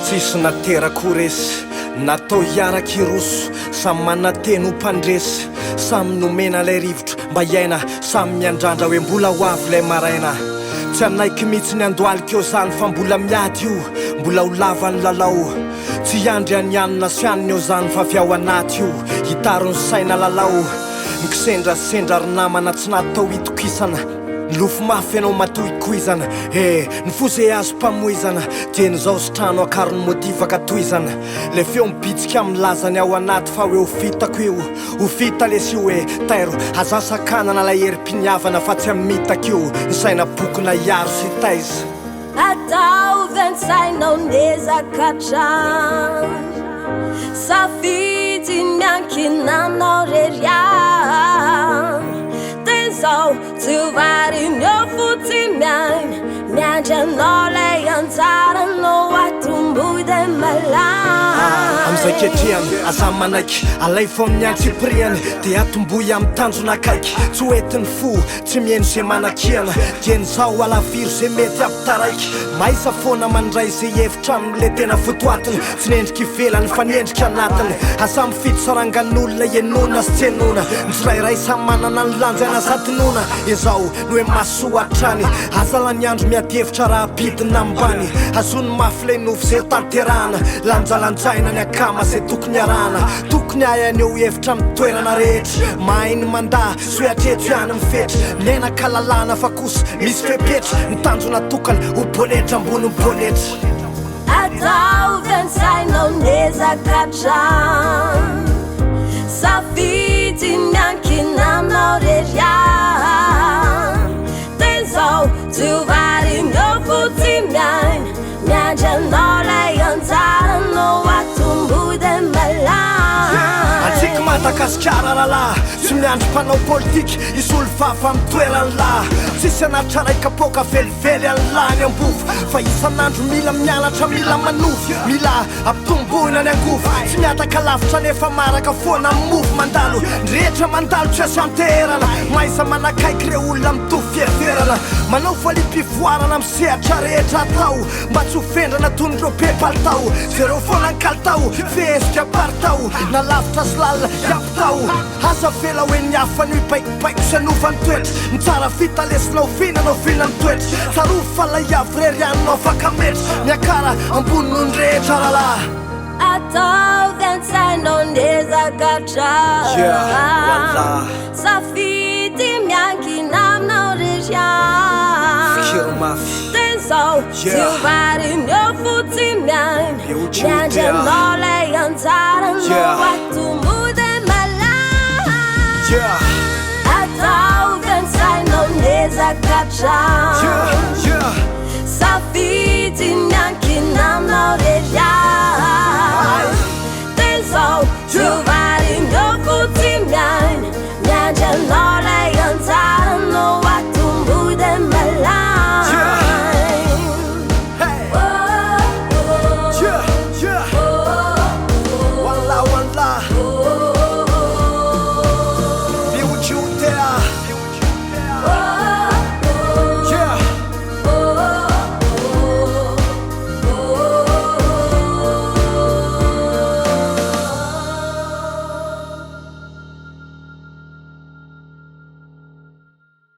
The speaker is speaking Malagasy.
tsisy naterako resy natao hiaraky roso samy manateny ho mpandresy samy nomena lay rivotra mba iaina samy miandrandra hoe mbola ho avy lay maraina tsy anaiky mihitsy ny andoaliko eo zany fa mbola miady io mbola ho lavany lalao tsy iandry anianina sy aniny eo zany fa avy ao anaty io hitarony saina lalao nikisendrasendra ry namana tsy natao hitokisana lofo mafy anao matohikoizana ny foze azo mpamoizana dieny zao sy trano akarony môtivaka toizana le feo mibitsika amin'ny lazany ao anaty fa hoe ho fitako io ho fita lesy io hoe tairo azasakanana la herim-piniavana fa tsy amitaka io ny saina bokona iaro sy taiza ataovany sainao miezaka trano safidy miankina anao reria zao tsy ovariny eo fotsy miaina miandry anao lay anjaranao atomboy de malamy amizay ketrehany aza manaiky alay fo amin'ny antsipriany de atomboy amin'ny tanjona akaiky tsy hoetiny fo tsy mieno zay manakiana dieny zao alaviro zay mety ampitaraiky maisa foana mandray zay hevitranony le tena fotoatiny tsy nendriky ivelany fa niendriky anatiny aza mifidy sarangan'olona enona sy tsy enona ny tsirairay samy manana ny lanjana satinona izao no hoe masoatrany aza lany andro miadevitra raha bidina ambany azony mafy lay nofo zay tanterana lanjalanjaina ny akama zay tokony arana tokony ayany eo hevitra mitoerana rehetra mahay ny mandà sy hoe atreto ihany mifetra menaka lalàna fa kosa misy fepetra ny tanjona tokany ho bonetra ambony bonetra ataovany sainao miezaka trano safidy miankina anao reria tezao tsy ovariny eo fotsy miaina miandry anao lay anjaranao atomboy de malamy antsika madagasikara rahalahy tsy miandry mpanao politiky isolo fafa mitoerany lahy tsisy anatraraika poka velively any lany ambova fa isan'andro mila mianatra mila manovy mila ampitomboina ny angovo tsy miataka lavitra nefa maraka foana mofo mandalo ndrehetra mandalo tsy asy anteherana maiza manakaiky re olona mitovy fieverana manao voalim-pivoarana misehatra rehetra atao mba tsy hofendrana tonyreo pepalitao zereo foana nkalitao fehezitra aparitao na lavitra sy lalina iampitao asa vela hoe ny hafa no ipaikopaiko sy anovany toetra ny tsara fitalesinao fihinanao fihinany toetra tsarovy fa laiavy rerianynao afaka metra miakara ambony noho ny rehetra rahalahy ataovany sainao miezaka trano safidy miankina aminao reria tezao tsy ovariny eo fotsy miaina miandry anao lay anjaranao atomboy de malamy ataovany sainao miezaka trano safidy miankina aminao reria tezao